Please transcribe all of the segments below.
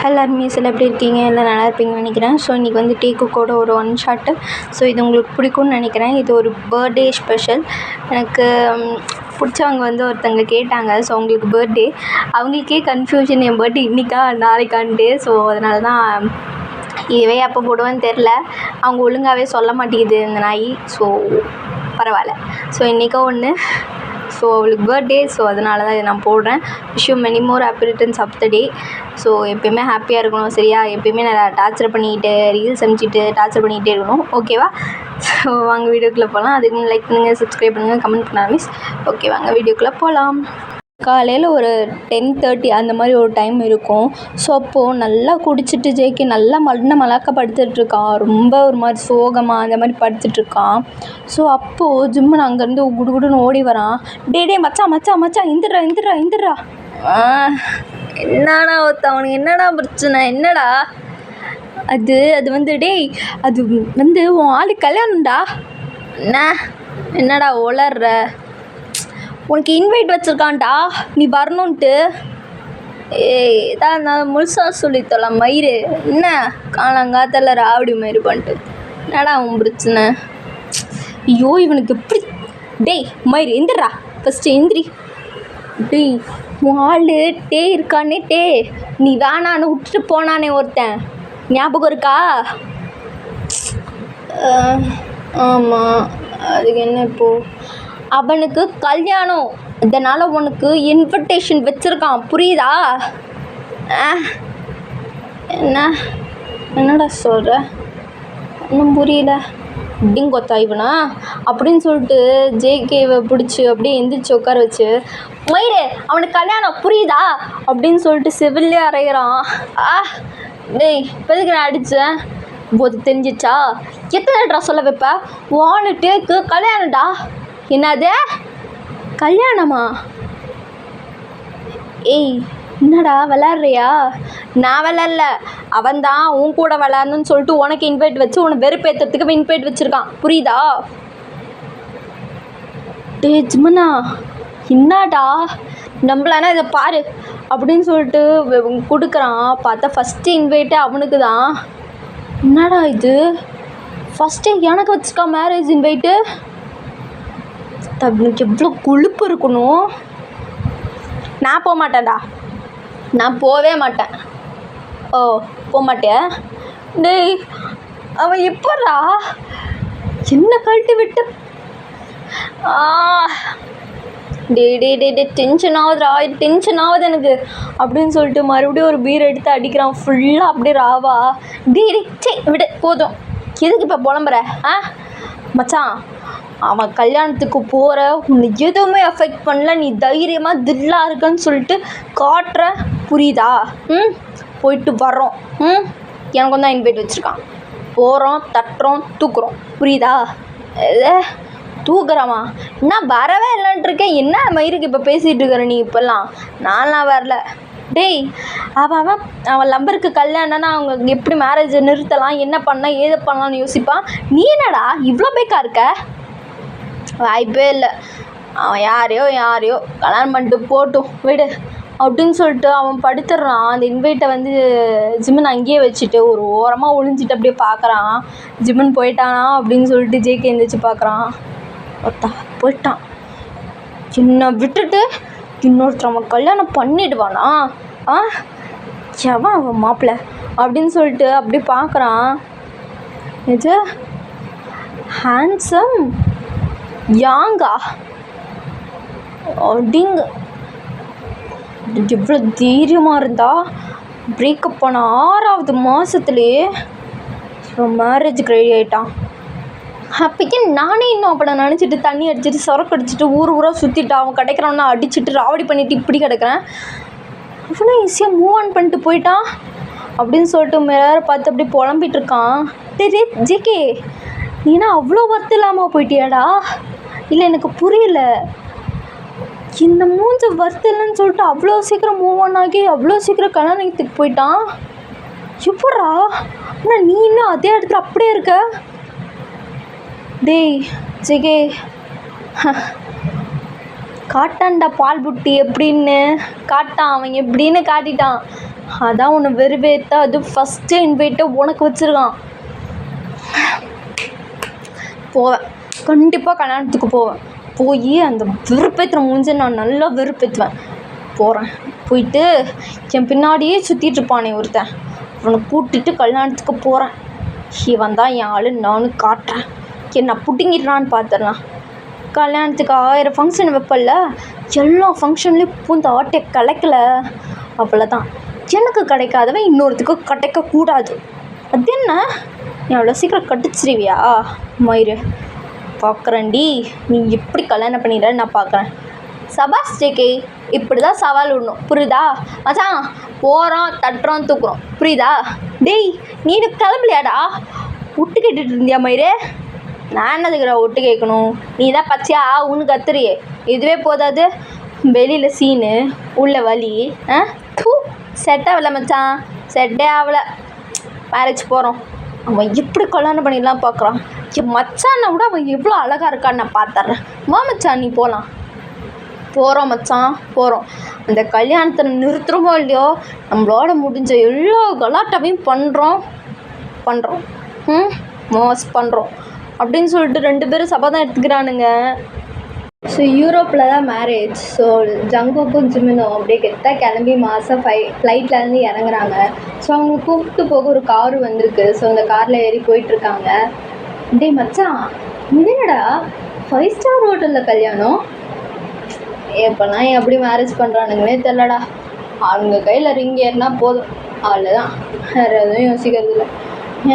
எல்லாருமே சில எப்படி இருக்கீங்க? எல்லாம் நல்லா இருப்பீங்கன்னு நினைக்கிறேன். ஸோ இன்றைக்கி வந்து டீ குக்கோட ஒரு ஒன் ஷாட்டு. ஸோ இது உங்களுக்கு பிடிக்கும்னு நினைக்கிறேன். இது ஒரு பர்த்டே ஸ்பெஷல். எனக்கு பிடிச்சவங்க வந்து ஒருத்தங்க கேட்டாங்க. ஸோ அவங்களுக்கு பர்த்டே. அவங்களுக்கே கன்ஃபியூஷன், என் பர்த்டே இன்றைக்கா நாளைக்கான்ட்டு. ஸோ அதனால தான் இதுவே எப்போ போடுவேன்னு தெரில. அவங்க ஒழுங்காகவே சொல்ல மாட்டேங்குது இந்த நாய். ஸோ பரவாயில்ல. ஸோ இன்றைக்கோ ஒன்று. ஸோ அவளுக்கு பர்த்டே. ஸோ அதனால தான் இதை நான் போடுறேன். Wish you many more happy returns of the day. So எப்போயுமே ஹாப்பியாக இருக்கணும், சரியா? எப்போயுமே நான் டார்ச்சர் பண்ணிக்கிட்டு, ரீல்ஸ் அனுப்பிச்சிட்டு டார்ச்சர் பண்ணிக்கிட்டே இருக்கணும், ஓகேவா? ஸோ வாங்க வீடியோக்குள்ளே போகலாம். அதுக்கு லைக் பண்ணுங்கள், சப்ஸ்கிரைப் பண்ணுங்கள், கமெண்ட் பண்ணால் மிஸ். ஓகே, வாங்க வீடியோக்குள்ளே போகலாம். காலையில் ஒரு 10:30 அந்த மாதிரி ஒரு டைம் இருக்கும். ஸோ அப்போது நல்லா குடிச்சிட்டு ஜேகே நல்லா மல்லாக்க படுத்துட்ருக்கான். ரொம்ப ஒரு மாதிரி சோகமாக அந்த மாதிரி படுத்துட்ருக்கான். ஸோ அப்போது ஜிம்மன் அங்கேருந்து குடுகுடுன்னு ஓடி வரான். டே மச்சான் மச்சான் மச்சான் இந்துடுறா. என்னடா அவனுக்கு என்னடா பிரச்சனை? என்னடா அது வந்து அது வந்து உன் ஆளு கல்யாணம்டா. என்னடா உளர்ற? உனக்கு இன்வைட் வச்சுருக்கான்டா, நீ வரணுன்ட்டு. இதான் நான் முழுசாக சொல்லித்தரலாம் மயிறு. என்ன காலங்காத்தில் ராவடி மயிறு பண்ணிட்டு என்னடா உன் பிரச்சனை? ஐயோ இவனுக்கு எப்படி மயிறு எந்திரா ஃபஸ்ட்டு எந்திரி. உன் ஆள் இருக்கானே நீ வேணான்னு விட்டுட்டு போனானே ஒருத்தன், ஞாபகம் இருக்கா? ஆமாம், அதுக்கு என்ன இப்போது? அவனுக்கு கல்யாணம், இதனால் உனக்கு இன்விடேஷன் வச்சுருக்கான், புரியுதா? என்னடா சொல்கிற? ஒன்றும் புரியல. டிங்கொத்தா இவனா அப்படின்னு சொல்லிட்டு ஜேகேவை பிடிச்சி அப்படியே எந்திரிச்சு உட்கார வச்சு, மயிறு அவனுக்கு கல்யாணம் புரியுதா அப்படின்னு சொல்லிட்டு செவிலே அறையிறான். இப்போதுக்கு நான் அடித்தேன் போது தெரிஞ்சிச்சா? எத்தனை சொல்ல வைப்ப? வானு டேக்கு கல்யாணம்டா. என்னது கல்யாணமா? என்னடா விளாட்றியா? நான் விளாட்ல, அவன்தான் உன் கூட விளாட்ணுன்னு சொல்லிட்டு உனக்கு இன்வைட் வச்சு உன்னை வெறுப்பேற்றுறதுக்கு இன்வைட் வச்சுருக்கான், புரியுதா? ஜிம்மனா என்னடா நம்மளானா இதை பாரு அப்படின்னு சொல்லிட்டு கொடுக்குறான். பார்த்தா ஃபஸ்ட்டு இன்வைட்டு அவனுக்கு தான். என்னடா இது ஃபஸ்ட்டு எனக்கு வச்சுக்கா மேரேஜ் இன்வைட்டு? அவனுக்கு எவ்வளோ கொழுப்பு இருக்கணும். நான் போக மாட்டேன்டா, நான் போகவே மாட்டேன். போக மாட்டேன்? அவன் எப்படா என்ன கழட்டி விட்டு? டென்ஷன் ஆகுது எனக்கு அப்படின்னு சொல்லிட்டு மறுபடியும் ஒரு பீர் எடுத்து அடிக்கிறான் ஃபுல்லாக அப்படியே ராவா. விடு போதும், எதுக்கு இப்போ புலம்புற? மச்சான் அவன் கல்யாணத்துக்கு போகிற உன்னை எதுவுமே அஃபெக்ட் பண்ணல, நீ தைரியமாக தில்லாக இருக்குன்னு சொல்லிட்டு காட்டுற, புரியுதா? போயிட்டு வரோம். எனக்கு தான் இன்வைட் வச்சுருக்கான். போகிறோம், தட்டுறோம், தூக்குறோம், புரியுதா? தூக்குறமா? என்ன வரவே இல்லைன்ட்ருக்கேன். என்ன மயிருக்கு இப்போ பேசிகிட்டு இருக்கிற நீ? இப்போல்லாம் நான்லாம் வரல. அவன் நம்பருக்கு கல்யாணம்னா அவங்க எப்படி மேரேஜை நிறுத்தலாம், என்ன பண்ணலாம், ஏது பண்ணலான்னு யோசிப்பான். நீ என்னடா இவ்வளோ பேக்கா இருக்க? வாய்ப்பே இல்லை. அவன் யாரையோ கல்யாணம் பண்ணிட்டு போட்டும், விடு அப்படின்னு சொல்லிட்டு அவன் படுத்துடுறான். அந்த இன்வைட்டை வந்து ஜிம்மன் அங்கேயே வச்சுட்டு ஒரு ஓரமாக ஒளிஞ்சிட்டு அப்படியே பார்க்குறான். ஜிம்மன் போயிட்டானா அப்படின்னு சொல்லிட்டு ஜேகே எழுந்திரிச்சு பார்க்குறான். போயிட்டான். என்னை விட்டுட்டு இன்னொருத்தர் அவன் கல்யாணம் பண்ணிடுவானா? எவன் அவன் மாப்பிள்ளை அப்படின்னு சொல்லிட்டு அப்படி பார்க்குறான். இது ஹேண்ட்ஸம் யாங்கா அப்படிங்க எவ்வளோ தைரியமாக இருந்தா பிரேக்கப் பண்ண 6வது மாதத்துலேயே மேரேஜுக்கு ரெடி ஆகிட்டான். அப்போக்கே நானே இன்னும் அப்போ நான் நினச்சிட்டு தண்ணி அடிச்சுட்டு சொரக்கு அடிச்சுட்டு ஊராக சுற்றிட்டு அவன் கிடைக்கிறவனா அடிச்சுட்டு ராவடி பண்ணிவிட்டு இப்படி கிடக்கிறேன். அவ்வளோ ஈஸியாக மூவ் ஆன் பண்ணிட்டு போயிட்டான் அப்படின்னு சொல்லிட்டு மேலே பார்த்து அப்படி புலம்பிகிட்டு இருக்கான். ஜேகே நீனா அவ்வளோ ஒர்த்து இல்லாமல் போயிட்டியாடா? இல்லை எனக்கு புரியல. இந்த மூஞ்ச ஒர்த்து இல்லைன்னு சொல்லிட்டு அவ்வளோ சீக்கிரம் மூவ் ஆன் ஆகி அவ்வளோ சீக்கிரம் கல்யாணத்துக்கு போயிட்டான். எப்படா? ஆனால் நீ இன்னும் அதே இடத்துல அப்படியே இருக்க. ஜேகே காட்டான்டா பால் புட்டி எப்படின்னு காட்டான். அவன் எப்படின்னு காட்டிட்டான். அதான் உன்னை வெறுவேற்ற அது ஃபஸ்ட்டு இன்வைட்டை உனக்கு வச்சுருக்கான். போவேன், கண்டிப்பாக கல்யாணத்துக்கு போவேன். போய் அந்த வெறுப்பேற்றுற மூஞ்ச நான் நல்லா வெறுப்பேற்றுவேன். போகிறேன், போயிட்டு என் பின்னாடியே சுற்றிட்டுருப்பானே ஒருத்தன், அவனை கூட்டிகிட்டு கல்யாணத்துக்கு போகிறேன். இவன் தான் என் ஆள், நானும் காட்டுறேன். என்ன பிடுங்கிடுறான்னு பார்த்துடலாம். கல்யாணத்துக்கு 1000 ஃபங்க்ஷன் வைப்பல, எல்லா ஃபங்க்ஷன்லேயும் பூந்த ஆட்டை கிடைக்கல, அவ்வளோதான். எனக்கு கிடைக்காதவன் இன்னொருத்துக்கு கிடைக்கக்கூடாது. அது என்ன, நீ அவ்வளோ சீக்கிரம் கட்டிச்சிருவியா மயிறு? பார்க்குறேன்டி, நீ எப்படி கல்யாணம் பண்ணிடுற நான் பார்க்குறேன். சபாஸ் ஜேகே, இப்படி தான் சவால் விடணும், புரியுதா? மச்சான் போகிறோம், தட்டுறோம், தூக்குறோம், புரியுதா? டேய் நீ கிளம்பலையாடா? விட்டு கேட்டுட்டு இருந்தியா மயிறு? நான் என்னதுக்குறா ஒட்டு கேட்கணும்? நீ தான் பச்சையா உன்னு கத்துறியே, இதுவே போதாது வெளியில் சீனு உள்ள வலி. தூ, செட் ஆகலை மச்சான், செட்டே ஆகலை. மேரேஜ் போகிறோம். அவன் எப்படி கல்யாணம் பண்ணிடலாம் பார்க்குறான். என் மச்சானை விட அவன் எவ்வளோ அழகாக இருக்கான்னு நான் பார்த்துட்றேன். வா மச்சான், நீ போகலாம். போகிறோம் மச்சான், போகிறோம். அந்த கல்யாணத்தை நிறுத்துகிறோமோ இல்லையோ, நம்மளோட முடிஞ்ச எல்லா கலாட்டாவையும் பண்ணுறோம் மோஸ் பண்ணுறோம் அப்படின்னு சொல்லிட்டு 2 பேரும் சபதம் எடுத்துக்கிறானுங்க. ஸோ யூரோப்பில் தான் மேரேஜ். ஸோ ஜங்குக்கும் ஜிமினும் அப்படியே கெத்தாக கிளம்பி மாதம் ஃப்ளைட்லேருந்து இறங்குறாங்க. ஸோ அவங்க கூப்பிட்டு போக ஒரு காரு வந்திருக்கு. ஸோ அந்த காரில் ஏறி போயிட்டுருக்காங்க. டேய் மச்சான், என்னடா 5 ஸ்டார் ஹோட்டலில் கல்யாணம்? எப்போனா எப்படி மேரேஜ் பண்ணுறானுங்கன்னே தெரிலடா. அவங்க கையில் ரிங் ஏறினா போதும், அவ்வளோதான், வேறு எதுவும் யோசிக்கிறது இல்லை.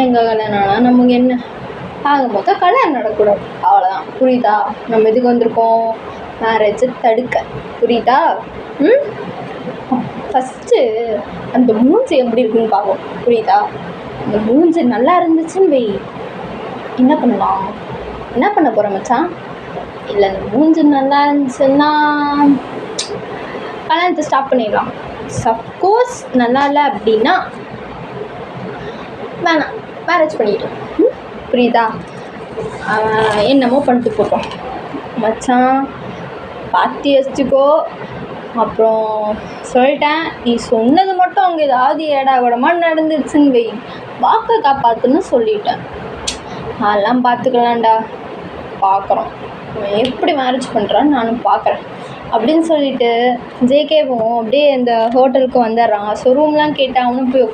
எங்கள் கல்யாணம்னா நமக்கு என்ன, ஆக மொத்தம் கல்யாணம் நடக்கூடாது, அவ்வளோதான், புரியுதா? நம்ம எதுக்கு வந்திருக்கோம்? மேரேஜை தடுக்க, புரியுதா? ஃபஸ்ட்டு அந்த மூஞ்சி எப்படி இருக்குன்னு பார்ப்போம், புரியுதா? அந்த மூஞ்சி நல்லா இருந்துச்சுன்னு வை, என்ன பண்ணலாம்? என்ன பண்ண போகிற மச்சான்? இல்லை, அந்த மூஞ்சி நல்லா இருந்துச்சுன்னா கல்யாணத்தை ஸ்டாப் பண்ணிடலாம். சப்போஸ் நல்லா இல்லை அப்படின்னா வேணாம், மேரேஜ் பண்ணிட்டோம், புரியுதா? என்னமோ பண்ணிட்டு போட்டோம் மச்சான், பார்த்து யோசிச்சுக்கோ. அப்புறம் சொல்லிட்டேன், நீ சொன்னது மட்டும் அவங்க ஏதாவது ஏடா கூடமா நடந்துச்சுன்னு வை, வாக்கை காப்பாற்றுன்னு சொல்லிட்டேன். அதெல்லாம் பார்த்துக்கலாம்டா, பார்க்குறோம் எப்படி மேரேஜ் பண்ணுறான்னு நானும் பார்க்குறேன் அப்படின்னு சொல்லிட்டு ஜேகேவும் அப்படியே இந்த ஹோட்டலுக்கு வந்துடுறான். ஸோ ரூம்லாம் கேட்டால் அவனும் போய்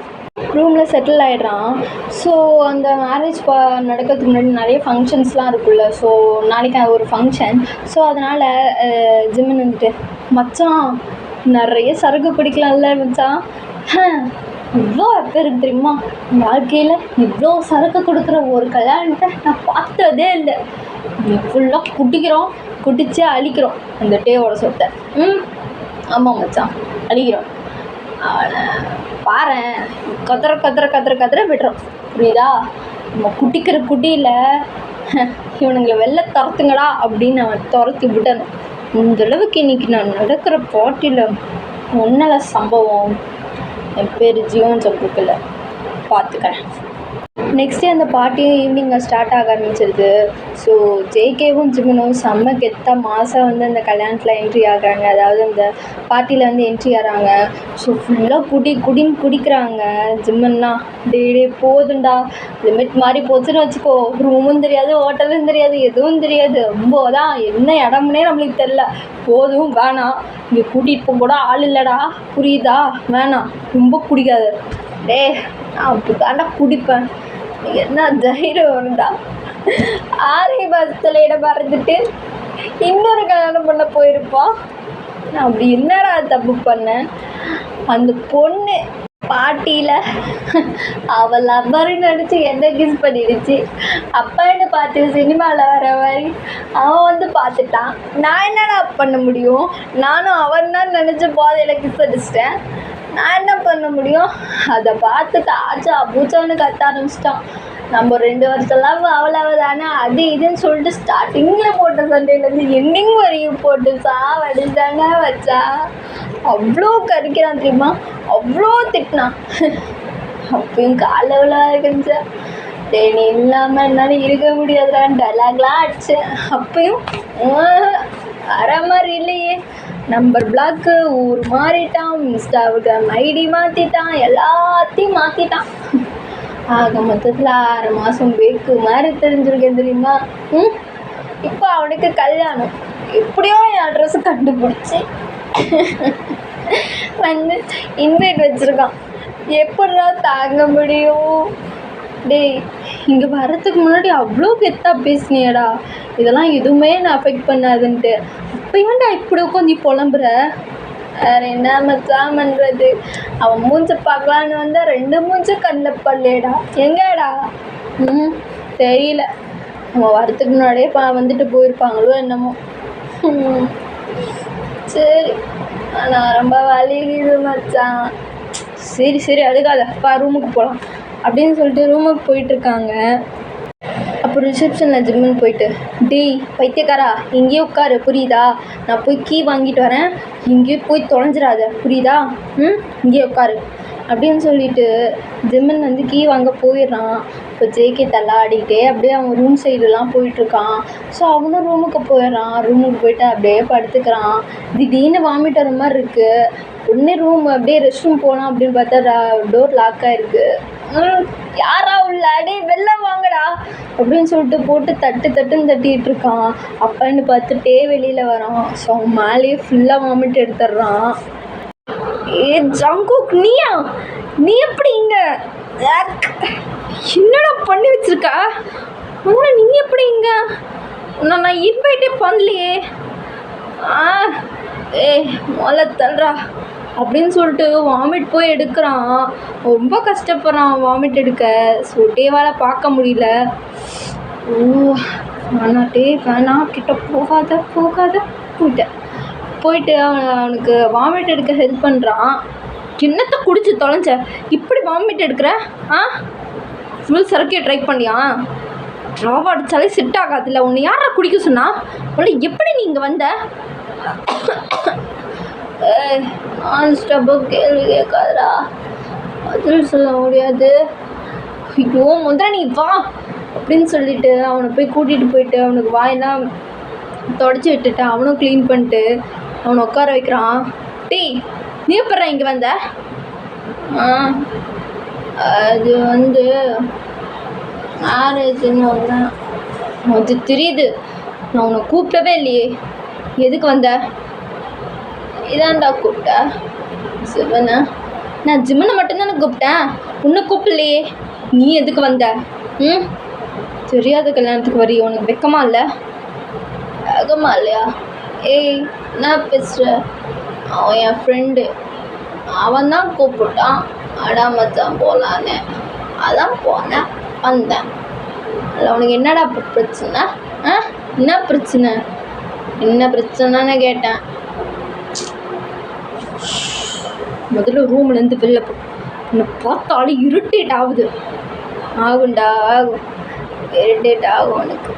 ரூமில் செட்டில் ஆகிடுறான். ஸோ அந்த மேரேஜ் நடக்கிறதுக்கு முன்னாடி நிறைய ஃபங்க்ஷன்ஸ்லாம் இருக்குல்ல. ஸோ நாளைக்கு ஒரு ஃபங்க்ஷன். ஸோ அதனால் ஜிம்மின் வந்துட்டு, மச்சான் நிறைய சரக்கு பிடிக்கலாம்ல மச்சான், இவ்வளோ பேருக்கு தெரியுமா வாழ்க்கையில் இவ்வளோ சரக்கு கொடுக்குற ஒரு கல்யாணத்தை நான் பார்த்ததே இல்லை. ஃபுல்லாக குடிக்கிறோம், குடித்து அழிக்கிறோம் அந்த டேவோட சொத்தை. ஆமாம் மச்சான், அழிக்கிறோம். பாரு, கத்திர விடுறோம், புரியுதா? நம்ம குட்டிக்கிற குட்டியில் இவனுங்களை வெளில துரத்துங்கடா அப்படின்னு அவன் துரத்தி விடணும். இந்தளவுக்கு இன்றைக்கி நான் நடக்கிற பாட்டியில் ஒன்றில் சம்பவம். என் பேர் ஜீவன் சொல்லிருக்குல்ல, பார்த்துக்கிறேன். நெக்ஸ்ட் டே அந்த பார்ட்டியும் ஈவினிங் ஸ்டார்ட் ஆக ஆரம்பிச்சிருது. ஸோ ஜேகேவும் ஜிமினும் செம்ம கெத்தாக மாதம் வந்து அந்த கல்யாணத்தில் என்ட்ரி ஆகுறாங்க, அதாவது அந்த பார்ட்டியில் வந்து என்ட்ரி ஆகிறாங்க. ஸோ ஃபுல்லாக குடின்னு குடிக்கிறாங்க. ஜிம்மன்லாம் டே போதுண்டா, லிமிட் மாதிரி போச்சுன்னு வச்சுக்கோ, ரூமும் தெரியாது, ஹோட்டலும் தெரியாது, எதுவும் தெரியாது, ரொம்ப தான், என்ன இடம்னே நம்மளுக்கு தெரில, போதும் வேணாம், இங்கே கூட்டிகிட்டு போக கூட ஆள் இல்லைடா, புரியுதா? வேணாம், ரொம்ப குடிக்காது. டே நான் அப்படி தாண்டா குடிப்பேன், என்ன தைரியம் வருண்டா? 6 மாதத்தில் இடம் மறந்துட்டு இன்னொரு கல்யாணம் பண்ண போயிருப்பான். நான் அப்படி என்னடா தப்பு பண்ணேன்? அந்த பொண்ணு பாட்டியில் அவள் லவ்வரு நடிச்சு என்ன கிஸ் பண்ணிடுச்சு. அப்பா என்ன பார்த்து சினிமாவில் வர மாதிரி அவன் வந்து பார்த்துட்டான். நான் என்னடா பண்ண முடியும்? நானும் அவன் தான் நினச்சி போதையில் கிஸ் அடிச்சிட்டேன். நான் என்ன பண்ண முடியும்? அதை பார்த்துட்டு ஆச்சா பூச்சான்னு கத்த ஆரம்பிச்சிட்டான். நம்ம 2 வருஷம்லாம் அவ்வளவு தானே அது இதுன்னு சொல்லிட்டு ஸ்டார்டிங்கில் போட்ட சண்டையிலேருந்து எண்டிங் வரையும் போட்டு சாவடிச்சாங்க வச்சா. அவ்வளோ கறிக்கிறான் தெரியுமா, அவ்வளோ திட்டினான். அப்பயும் காலவில் இருந்துச்சா, தேனி இல்லாமல் என்னால் இருக்க முடியாதுடான்னு டைலாக்லாம் அடித்தேன். அப்பயும் வர மாதிரி இல்லையே, நம்பர் பிளாக்கு, ஊர் மாறிட்டான், இன்ஸ்டாகிராம் ஐடி மாற்றிட்டான், எல்லாத்தையும் மாற்றிட்டான். ஆக மொத்தத்தில் 6 மாதம் பேக்கு மாதிரி தெரிஞ்சிருக்கேன் தெரியுமா. இப்போ அவனுக்கு கல்யாணம். எப்படியோ என் அட்ரஸை கண்டுபிடிச்சி வந்து இன்வைட் வச்சுருக்கான். எப்படா தாங்க முடியும்? டேய், இங்கே வர்றதுக்கு முன்னாடி அவ்வளோ கெத்தாக பேசினியடா, இதெல்லாம் எதுவுமே நான் அஃபெக்ட் பண்ணாதுன்ட்டு. இப்போ ஏன்டா இப்படி உட்காந்து புலம்புற? வேறு என்ன மச்சான் பண்ணுறது? அவன் மூஞ்ச பார்க்கலான்னு வந்தால் 2 மூஞ்ச கண்ணில் பல்லேடா. எங்கடா? தெரியல. அவன் வரத்துக்கு முன்னாடியே வந்துட்டு போயிருப்பாங்களோ என்னமோ. சரி, நான் ரொம்ப வலிக்குது மச்சான். சரி சரி அழுகாத, ரூமுக்கு போகலாம் அப்படின்னு சொல்லிட்டு ரூமுக்கு போயிட்டுருக்காங்க. அப்புறம் ரிசப்ஷனில் ஜிம்முன்னு போயிட்டு, டேய் பைத்தியக்காரா, இங்கேயே உட்காரு புரியுதா? நான் போய் கீ வாங்கிட்டு வரேன், இங்கேயே போய் தொலைஞ்சிடாத புரியுதா? இங்கேயே உட்காரு அப்படின்னு சொல்லிட்டு ஜிம்மன் வந்து கீ வாங்க போயிடுறான். இப்போ ஜேகே தள்ளாடிக்கிட்டே அப்படியே அவன் ரூம் சைடுலாம் போயிட்டுருக்கான். ஸோ அவனும் ரூமுக்கு போயிடுறான். ரூமுக்கு போயிட்டு அப்படியே படுத்துக்கிறான். திடீர்னு வாமிட் வர மாதிரி இருக்குது. உடனே ரூம் அப்படியே ரெஸ்ட் ரூம் போகலாம் அப்படின்னு பார்த்தா டோர் லாக் ஆகிருக்கு. யாரா உள்ள? அடே வெளில வாங்கடா அப்படின்னு சொல்லிட்டு போட்டு தட்டுன்னு தட்டிகிட்டு இருக்கான். அப்பன்னு பார்த்துட்டே வெளியில் வரான். ஸோ அவன் மேலேயே ஃபுல்லாக வாமிட் எடுத்துடுறான். ஜங்குக், நீ எப்படி இங்க? என்னடா பண்ணி வச்சிருக்கா? நீ எப்படி இங்க? நான் இன்வைட்டே பண்ணலையே. முதல்ல தள்ளுறா அப்படின்னு சொல்லிட்டு வாமிட் போய் எடுக்கிறான். ரொம்ப கஷ்டப்படுறான் வாமிட் எடுக்க. ஸோ டேவால் பார்க்க முடியல. வேணாம் கிட்ட போகாத போயிட்டு அவனுக்கு வாமிட் எடுக்க ஹெல்ப் பண்ணுறான். என்னத்தை குடிச்சு தொலைஞ்ச இப்படி வாமிட் எடுக்கிற? ஃபுல் சரக்கே ட்ரை பண்ணியா? ராவா அடித்தாலே செட் ஆகாதுல்ல. உன்னை யாரா குடிக்க சொன்னா? உன்னை எப்படி நீ இங்கே வந்த? நான் ஸ்டப்பாக கேள்வி கேட்காதடா, பதில் சொல்ல முடியாது. ஐயோ முதல்ல நீ வா அப்படின்னு சொல்லிட்டு அவனை போய் கூட்டிகிட்டு போயிட்டு அவனுக்கு வாயெல்லாம் தொடச்சி விட்டுட்டு அவனும் க்ளீன் பண்ணிட்டு அவனை உட்கார வைக்கிறான். டேய், நீ எப்பட்றா இங்கே வந்த? அது வந்து மேரேஜ்னு வந்தேன். அது தெரியுது, நான் உன்னை கூப்பிட்டவே இல்லையே. எதுக்கு வந்த? இதான்டா கூப்பிட்டேன் சிவனை. நான் ஜிம்மனை மட்டும்தானே கூப்பிட்டேன், உன்னை கூப்பிடலையே. நீ எதுக்கு வந்த? தெரியாத கல்யாணத்துக்கு வரி. உனக்கு வெக்கமா இல்லை? வெக்கமா இல்லையா? ஏய், என்ன பேசுகிற? அவன் என் ஃப்ரெண்டு, அவன் தான் கூப்பிட்டான். அடா மச்சான் போகலான்னு, அதான் போனேன் வந்தேன். அதில் அவனுக்கு என்னடா பிரச்சனை? என்ன பிரச்சனைன்னு கேட்டேன். முதல்ல ரூம்லேருந்து வெளில போ. என்னை பார்த்தாலும் இரிட்டேட் ஆகுது. ஆகும் இரிட்டேட் ஆகும் உனக்கு.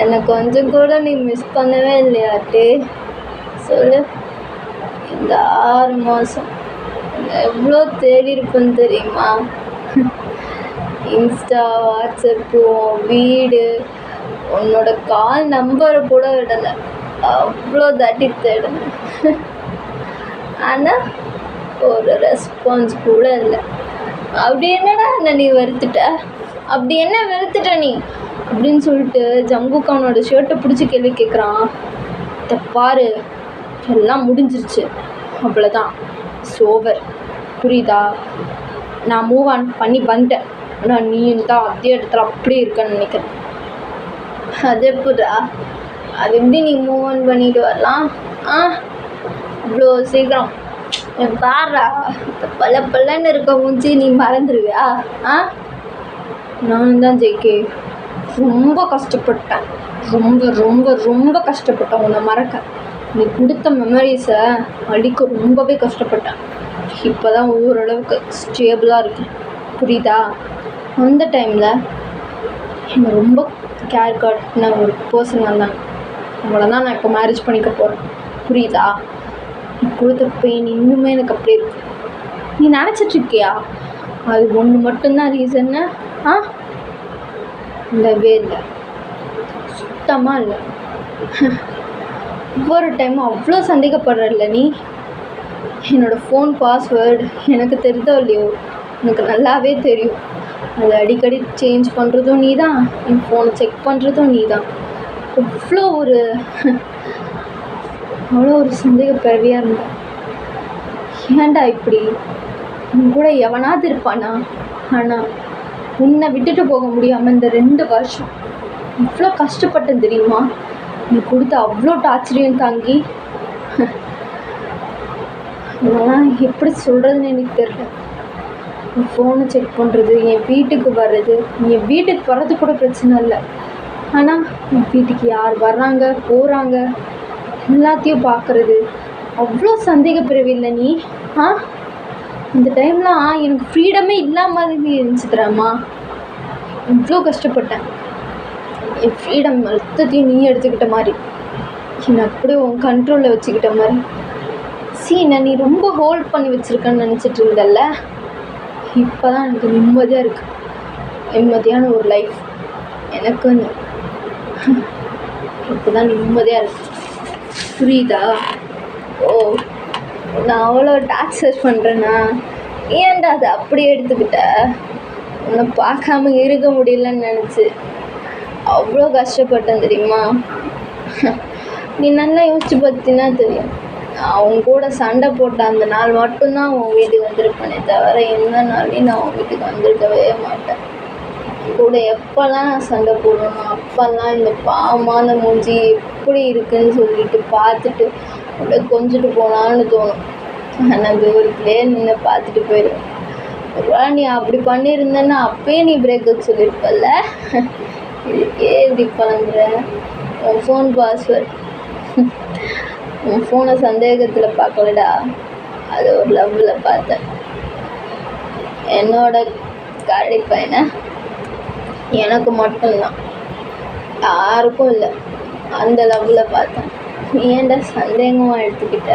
எனக்கு கொஞ்சம் கூட நீ மிஸ் பண்ணவே இல்லையாட்டே? சொல்லு. இந்த 6 மாதம் எவ்வளோ தேடி இருப்பேன்னு தெரியுமா? இன்ஸ்டா, வாட்ஸ்அப்பு, வீடு, உன்னோட கால் நம்பரை கூட விடலை. அவ்வளோ தாட்டி தேடணும். ஆனால் ஒரு ரெஸ்பான்ஸ் கூட இல்லை. அப்படி என்னடா நீ வெறுத்துட்ட? அப்படி என்ன வெறுத்துட்ட நீ அப்படின்னு சொல்லிட்டு ஜங்குக் அவனோட ஷர்ட்டை பிடிச்சி கேள்வி கேட்குறான். இதை பாரு, எல்லாம் முடிஞ்சிருச்சு, அவ்வளோதான், சோவர், புரியுதா? நான் மூவ் ஆன் பண்ணி வந்துட்டேன். ஆனால் நீ தான் அதே இடத்துல அப்படியே இருக்கன்னு நினைக்கிறேன். அது எப்படா? அது எப்படி நீ மூவ் ஆன் பண்ணிட்டு வரலாம்? இவ்வளோ சீக்கிரம் பாடுறா, பல்லன்னு இருக்க மூஞ்சி நீ மறந்துடுவியா? நான் தான் ஜேகே ரொம்ப கஷ்டப்பட்டேன், ரொம்ப ரொம்ப ரொம்ப கஷ்டப்பட்டேன் உன்னை மறக்க. நீ கொடுத்த மெமரிஸை அடிக்க ரொம்பவே கஷ்டப்பட்டேன். இப்போ தான் ஓரளவுக்கு ஸ்டேபிளாக இருக்கேன், புரியுதா? அந்த டைமில் என்னை ரொம்ப கேர் காட்டின ஒரு பர்சன் வந்தாங்க. அவங்கள தான் நான் இப்போ மேரேஜ் பண்ணிக்க போகிறேன், புரியுதா? நீ கொடுத்த பெயின் இன்னுமே எனக்கு அப்படியே இருக்கு. நீ நினச்சிட்ருக்கியா அது ஒன்று மட்டும்தான் ரீசன்னு? இல்லவே இல்லை, சுத்தமாக இல்லை. ஒவ்வொரு டைமும் அவ்வளோ சந்தேகப்படுறல்ல நீ. என்னோடய ஃபோன் பாஸ்வேர்டு எனக்கு தெரிதோ இல்லையோ, எனக்கு நல்லாவே தெரியும். அதை அடிக்கடி சேஞ்ச் பண்ணுறதும் நீ தான், என் ஃபோனை செக் பண்ணுறதும் நீ தான். அவ்வளோ ஒரு சந்தேக பிறவியாக இருந்தேன். ஏன்டா இப்படி? உன் கூட எவனாவது இருப்பானா? ஆனால் உன்னை விட்டுட்டு போக முடியாமல் இந்த 2 வருஷம் இவ்வளோ கஷ்டப்பட்டேன் தெரியுமா? நீ கொடுத்த அவ்வளோ டார்ச்சரையும் தாங்கி. அதெல்லாம் எப்படி சொல்கிறதுன்னு எனக்கு தெரியல. என் ஃபோனை செக் பண்ணுறது, என் வீட்டுக்கு வர்றது, என் வீட்டுக்கு வர்றது கூட பிரச்சனை இல்லை. ஆனால் என் வீட்டுக்கு யார் வர்றாங்க போகிறாங்க எல்லாத்தையும் பார்க்குறது அவ்வளோ சந்தேக பிறவில்லை நீ. இந்த டைம்லாம் எனக்கு ஃப்ரீடமே இல்லாமல் இருந்துச்சு தரமா. இவ்வளோ கஷ்டப்பட்டேன். என் ஃப்ரீடம் மொத்தத்தையும் நீ எடுத்துக்கிட்ட மாதிரி, என்னை அப்படியே உன் கண்ட்ரோலில் வச்சுக்கிட்ட மாதிரி. என்னை நீ ரொம்ப ஹோல்ட் பண்ணி வச்சுருக்கேன்னு நினச்சிட்டு இருந்தல்ல, இப்போ தான் எனக்கு நிம்மதியாக இருக்குது. நிம்மதியான ஒரு லைஃப் எனக்குன்னு இப்போ தான் நிம்மதியாக இருக்கு. புரியுதா? ஓ, நான் அவ்வளோ டார்ச்சர் பண்ணுறேன்னா ஏன்டா அதை அப்படியே எடுத்துக்கிட்ட? உன்னை பார்க்காம இருக்க முடியலன்னு நினச்சி அவ்வளோ கஷ்டப்பட்டேன் தெரியுமா? நீ நல்லா யோசிச்சு பார்த்தினா தெரியும். நான் உன் கூட சண்டை போட்ட அந்த நாள் மட்டும்தான் உன் வீட்டுக்கு வந்திருப்பேனே தவிர எந்த நாளையும் நான் உன் வீட்டுக்கு வந்திருக்கவே மாட்டேன். கூட எப்போல்லாம் நான் சண்டை போடணும் அப்போல்லாம் இந்த பாவமான மூஞ்சி எப்படி இருக்குன்னு சொல்லிட்டு பார்த்துட்டு அப்படியே கொஞ்சிட்டு போனான்னு தோணும். ஆனால் தூரத்துலேயே நின்று பார்த்துட்டு போயிடுவேன். ஒருவேளை நீ அப்படி பண்ணியிருந்தேன்னா அப்பயே நீ பிரேக்கப் சொல்லியிருப்பல்ல. இதுக்கே இப்படி பழங்குற. உன் ஃபோன் பாஸ்வேர்ட், உன் ஃபோனை சந்தேகத்தில் பார்க்கலடா, அது ஒரு லவ்வில் பார்த்தேன். என்னோட கரடி பையனை எனக்கு மட்டும்தான், யாருக்கும் இல்லை. அந்த லவ்வில் பார்த்தேன். ஏன்டா சந்தேகமாக எடுத்துக்கிட்ட?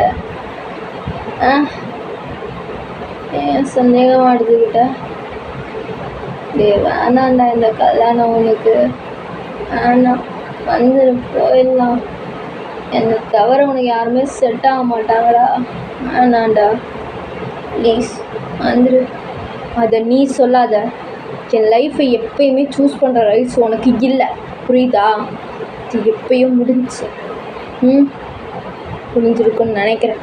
ஏன் சந்தேகமாக எடுத்துக்கிட்ட? வேணாண்டா இந்த கல்யாணம் உனக்கு வேணாம், வந்து போயிடலாம். என்னை தவிர உனக்கு யாருமே செட் ஆக மாட்டாங்கடா, வேணாண்டா ப்ளீஸ் வந்துடு. அதை நீ சொல்லாத. என் லைஃப்பை எப்பயுமே சூஸ் பண்ணுற ரைட்ஸ் உனக்கு இல்லை, புரியுதா? இது எப்பயும் முடிஞ்சிச்சு. புரிஞ்சிருக்குன்னு நினைக்கிறேன்.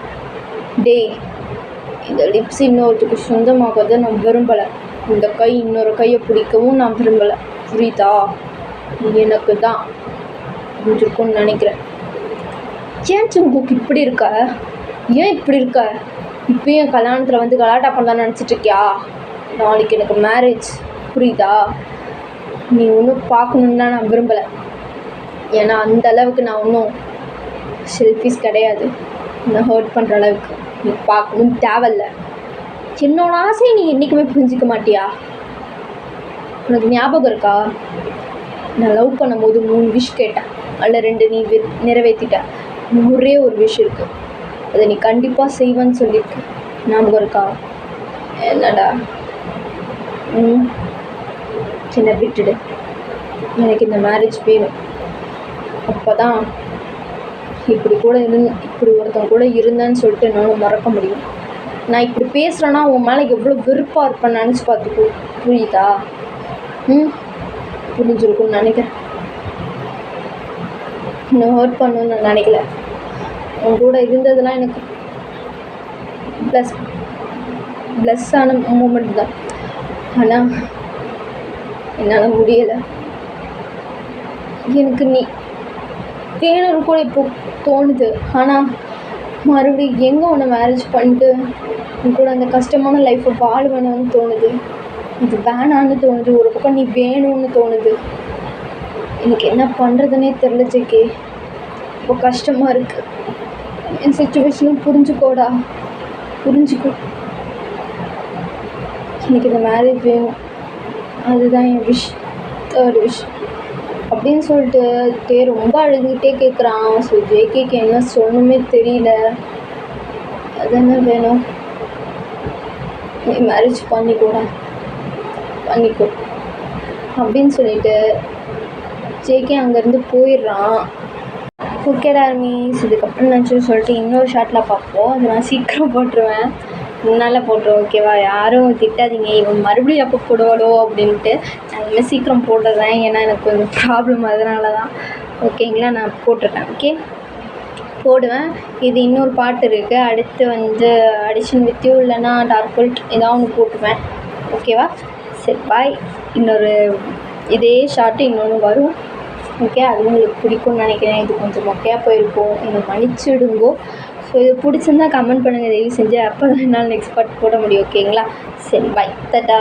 டேய், இந்த லிப்ஸ் இன்னொருத்துக்கு சொந்தமாகதான் நான் விரும்பலை. இந்த கை இன்னொரு கையை பிடிக்கவும் நான் விரும்பலை, புரியுதா? எனக்கு தான் புரிஞ்சிருக்குன்னு நினைக்கிறேன். ஏன் சுங்குக்கு இப்படி இருக்க? ஏன் இப்படி இருக்க? இப்பயும் கல்யாணத்தில் வந்து கலாட்டா பண்ணலான்னு நினச்சிட்ருக்கியா? நாளைக்கு எனக்கு மேரேஜ், புரியுதா? நீ ஒன்றும் பார்க்கணுன்னு நான் விரும்பலை. ஏன்னா அந்த அளவுக்கு நான் ஒன்றும் செல்ஃபிஸ் கிடையாது. நான் ஹர்ட் பண்ணுற அளவுக்கு நீ பார்க்கணுன்னு தேவையில்ல. என்னோட ஆசையை நீ என்றைக்குமே புரிஞ்சிக்க மாட்டியா? உனக்கு ஞாபகம் இருக்கா? நான் லவ் பண்ணும்போது 3 விஷ் கேட்டேன், அதில் 2 நீ நிறைவேற்றிட்ட. ஒரே ஒரு விஷ் இருக்குது, அதை நீ கண்டிப்பாக செய்வேன்னு சொல்லியிருக்கு. ஞாபகம் இருக்கா? என்னடா? என்னை விட்டுடு. எனக்கு இந்த மேரேஜ் வேணும். அப்போ தான் இப்படி ஒருத்தன் கூட இருந்தேன்னு சொல்லிட்டு என்னால் மறக்க முடியும். நான் இப்படி பேசுகிறேன்னா உன் மேலே எவ்வளோ வெறுப்பாக இருப்பேன்னு நினச்சி பார்த்துக்கோ, புரியுதா? புரிஞ்சிருக்குன்னு நினைக்கிறேன். இன்னும் ஹர்ட் பண்ணணுன்னு நான் நினைக்கல. உன் கூட இருந்ததெல்லாம் எனக்கு ப்ளஸ்ஸான மூமெண்ட் தான். ஆனால் என்னால் முடியலை. எனக்கு நீ வேணும்னு கூட இப்போ தோணுது. ஆனால் மறுபடியும் எங்கே உன்னை மேரேஜ் பண்ணிட்டு உன் கூட அந்த கஷ்டமான லைஃப்பை வேணும்னு தோணுது. இது வேணான்னு தோணுது. ஒரு பக்கம் நீ வேணும்னு தோணுது. எனக்கு என்ன பண்ணுறதுனே தெரில ஜேகே. இப்போ கஷ்டமாக இருக்குது. என் சிச்சுவேஷனும் புரிஞ்சுக்கோடா, புரிஞ்சுக்கோ. எனக்கு இந்த மேரேஜ் வேணும், அதுதான் என் விஷ், 3rd விஷ் அப்படின்னு சொல்லிட்டு ரொம்ப அழுதுகிட்டே கேட்குறான். ஸோ ஜேகேக்கு என்ன சொல்லணுமே தெரியல. அது என்ன வேணும்? நீ மேரேஜ் பண்ணிக்கோ அப்படின்னு சொல்லிட்டு ஜேகே அங்கேருந்து போயிடுறான். ஓகேடா மீன்ஸ் இதுக்கப்புறம் நான் சொல்லிட்டு இன்னொரு ஷார்ட்டில் பார்ப்போம். அது நான் சீக்கிரம் போட்டுருவேன், முன்னால் போட்டுருவேன். ஓகேவா? யாரும் திட்டாதீங்க இவன் மறுபடியும் எப்போ போடுவாளோ அப்படின்ட்டு. நான் இனிமேல் சீக்கிரம் போட்டுறேன், ஏன்னா எனக்கு கொஞ்சம் ப்ராப்ளம், அதனால தான். ஓகேங்களா? நான் போட்டுடுறேன். ஓகே, போடுவேன். இது இன்னொரு பாட்டு இருக்குது, அடுத்து வந்து அடிஷன் வித் யூ இல்லைனா டார்க் ஏதாவது ஒன்று போட்டுருவேன். ஓகேவா? சரி பாய். இன்னொரு இதே ஷார்ட்டு இன்னொன்று வரும். ஓகே, அது உங்களுக்கு பிடிக்கும்னு நினைக்கிறேன். இது கொஞ்சம் மொக்கையாக போயிருக்கும், என்னை மன்னிச்சுடுங்கோ. ஸோ இது பிடிச்சிருந்தா கமெண்ட் பண்ணுங்கள் தயவு செஞ்சு, அப்போ தான் என்னால் நெக்ஸ்ட் பார்ட் போட முடியும். ஓகேங்களா? சரி பாய், டாடா.